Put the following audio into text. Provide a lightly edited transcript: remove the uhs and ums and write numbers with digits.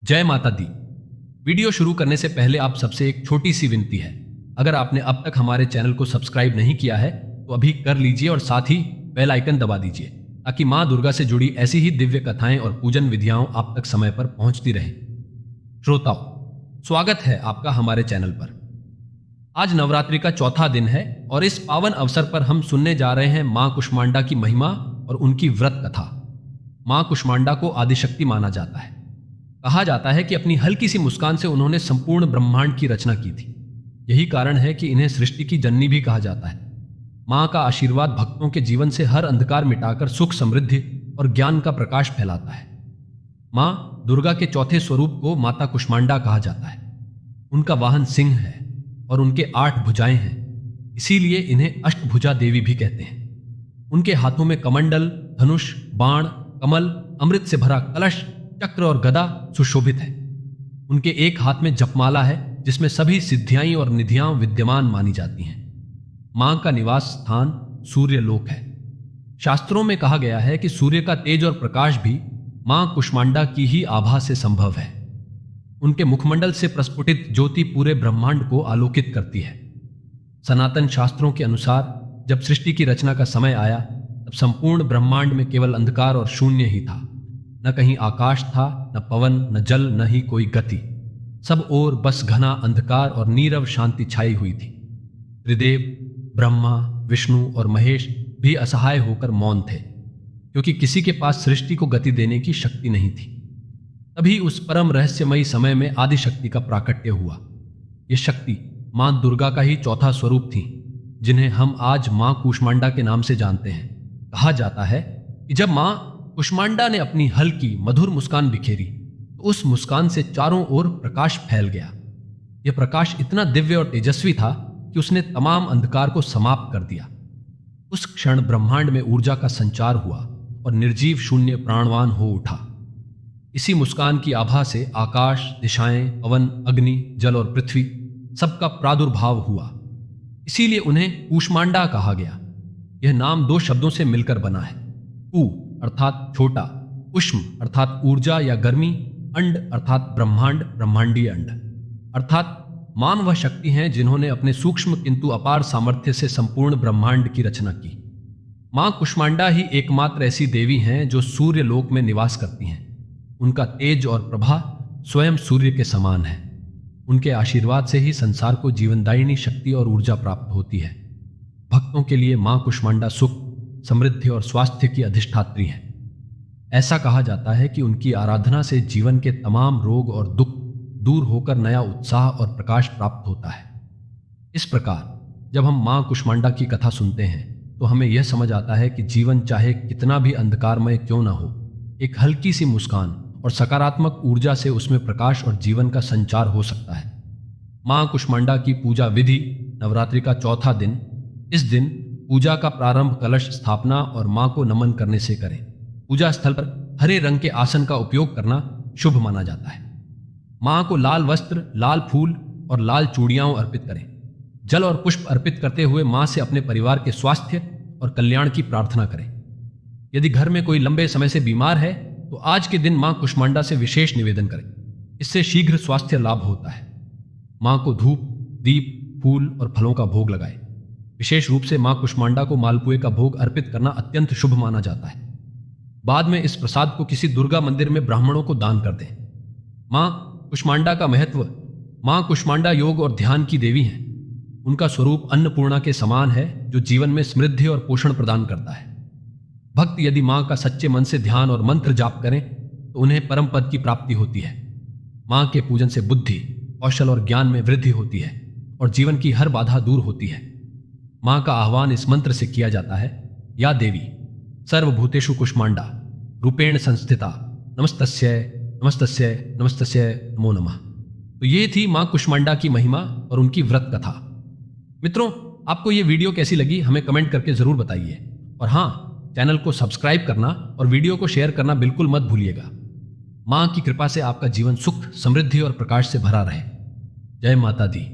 जय माता दी। वीडियो शुरू करने से पहले आप सबसे एक छोटी सी विनती है। अगर आपने अब तक हमारे चैनल को सब्सक्राइब नहीं किया है तो अभी कर लीजिए और साथ ही बेल आइकन दबा दीजिए ताकि मां दुर्गा से जुड़ी ऐसी ही दिव्य कथाएं और पूजन विधियां आप तक समय पर पहुंचती रहें। श्रोताओं, स्वागत है आपका हमारे चैनल पर। आज नवरात्रि का चौथा दिन है और इस पावन अवसर पर हम सुनने जा रहे हैं मां कुष्मांडा की महिमा और उनकी व्रत कथा। मां कुष्मांडा को आदिशक्ति माना जाता है। कहा जाता है कि अपनी हल्की सी मुस्कान से उन्होंने संपूर्ण ब्रह्मांड की रचना की थी। यही कारण है कि इन्हें सृष्टि की जननी भी कहा जाता है। मां का आशीर्वाद भक्तों के जीवन से हर अंधकार मिटाकर सुख, समृद्धि और ज्ञान का प्रकाश फैलाता है। मां दुर्गा के चौथे स्वरूप को माता कुष्मांडा कहा जाता है। उनका वाहन सिंह है और उनके 8 भुजाएं हैं, इसीलिए इन्हें अष्टभुजा देवी भी कहते हैं। उनके हाथों में कमंडल, धनुष, बाण, कमल, अमृत से भरा कलश, चक्र और गदा सुशोभित है। उनके एक हाथ में जपमाला है जिसमें सभी सिद्धियां और निधियां विद्यमान मानी जाती हैं। मां का निवास स्थान सूर्य लोक है। शास्त्रों में कहा गया है कि सूर्य का तेज और प्रकाश भी मां कुष्मांडा की ही आभा से संभव है। उनके मुखमंडल से प्रस्फुटित ज्योति पूरे ब्रह्मांड को आलोकित करती है। सनातन शास्त्रों के अनुसार जब सृष्टि की रचना का समय आया तब संपूर्ण ब्रह्मांड में केवल अंधकार और शून्य ही था। न कहीं आकाश था, न पवन, न जल, न ही कोई गति। सब ओर बस घना अंधकार और नीरव शांति छाई हुई थी। त्रिदेव ब्रह्मा, विष्णु और महेश भी असहाय होकर मौन थे, क्योंकि किसी के पास सृष्टि को गति देने की शक्ति नहीं थी। तभी उस परम रहस्यमयी समय में आदिशक्ति का प्राकट्य हुआ। यह शक्ति मां दुर्गा का ही चौथा स्वरूप थी, जिन्हें हम आज मां कुष्मांडा के नाम से जानते हैं। कहा जाता है कि जब मां कुष्मांडा ने अपनी हल्की मधुर मुस्कान बिखेरी तो उस मुस्कान से चारों ओर प्रकाश फैल गया। यह प्रकाश इतना दिव्य और तेजस्वी था कि उसने तमाम अंधकार को समाप्त कर दिया। उस क्षण ब्रह्मांड में ऊर्जा का संचार हुआ और निर्जीव शून्य प्राणवान हो उठा। इसी मुस्कान की आभा से आकाश, दिशाएं, पवन, अग्नि, जल और पृथ्वी सबका प्रादुर्भाव हुआ। इसीलिए उन्हें कुष्मांडा कहा गया। यह नाम 2 शब्दों से मिलकर बना है। कु अर्थात छोटा, उष्म अर्थात ऊर्जा या गर्मी, अंड अर्थात ब्रह्मांड, ब्रह्मांडीय अंड। अर्थात मां वह शक्ति हैं जिन्होंने अपने सूक्ष्म किंतु अपार सामर्थ्य से संपूर्ण ब्रह्मांड की रचना की। मां कुष्मांडा ही एकमात्र ऐसी देवी हैं जो सूर्य लोक में निवास करती हैं। उनका तेज और प्रभा स्वयं सूर्य के समान है। उनके आशीर्वाद से ही संसार को जीवनदायिनी शक्ति और ऊर्जा प्राप्त होती है। भक्तों के लिए मां कुष्मांडा सुख, समृद्धि और स्वास्थ्य की अधिष्ठात्री है। ऐसा कहा जाता है कि उनकी आराधना से जीवन के तमाम रोग और दुख दूर होकर नया उत्साह और प्रकाश प्राप्त होता है। इस प्रकार जब हम मां कुष्मांडा की कथा सुनते हैं तो हमें यह समझ आता है कि जीवन चाहे कितना भी अंधकारमय क्यों ना हो, एक हल्की सी मुस्कान और सकारात्मक ऊर्जा से उसमें प्रकाश और जीवन का संचार हो सकता है। मां कुष्मांडा की पूजा विधि नवरात्रि का चौथा दिन। इस दिन पूजा का प्रारंभ कलश स्थापना और मां को नमन करने से करें। पूजा स्थल पर हरे रंग के आसन का उपयोग करना शुभ माना जाता है। मां को लाल वस्त्र, लाल फूल और लाल चूड़ियां अर्पित करें। जल और पुष्प अर्पित करते हुए मां से अपने परिवार के स्वास्थ्य और कल्याण की प्रार्थना करें। यदि घर में कोई लंबे समय से बीमार है तो आज के दिन मां कुष्मांडा से विशेष निवेदन करें। इससे शीघ्र स्वास्थ्य लाभ होता है। मां को धूप, दीप, फूल और फलों का भोग लगाएं। विशेष रूप से मां कुष्मांडा को मालपुए का भोग अर्पित करना अत्यंत शुभ माना जाता है। बाद में इस प्रसाद को किसी दुर्गा मंदिर में ब्राह्मणों को दान कर दें। मां कुष्मांडा का महत्व। मां कुष्मांडा योग और ध्यान की देवी हैं। उनका स्वरूप अन्नपूर्णा के समान है जो जीवन में समृद्धि और पोषण प्रदान करता है। भक्त यदि मां का सच्चे मन से ध्यान और मंत्र जाप करें तो उन्हें परम पद की प्राप्ति होती है। मां के पूजन से बुद्धि, कौशल और ज्ञान में वृद्धि होती है और जीवन की हर बाधा दूर होती है। मां का आह्वान इस मंत्र से किया जाता है, या देवी सर्वभूतेषु कुष्मांडा रूपेण संस्थिता नमस्तस्यै नमस्तस्यै नमस्तस्यै नमो नमः। तो ये थी मां कुष्मांडा की महिमा और उनकी व्रत कथा। मित्रों, आपको ये वीडियो कैसी लगी हमें कमेंट करके जरूर बताइए। और हाँ, चैनल को सब्सक्राइब करना और वीडियो को शेयर करना बिल्कुल मत भूलिएगा। मां की कृपा से आपका जीवन सुख, समृद्धि और प्रकाश से भरा रहे। जय माता दी।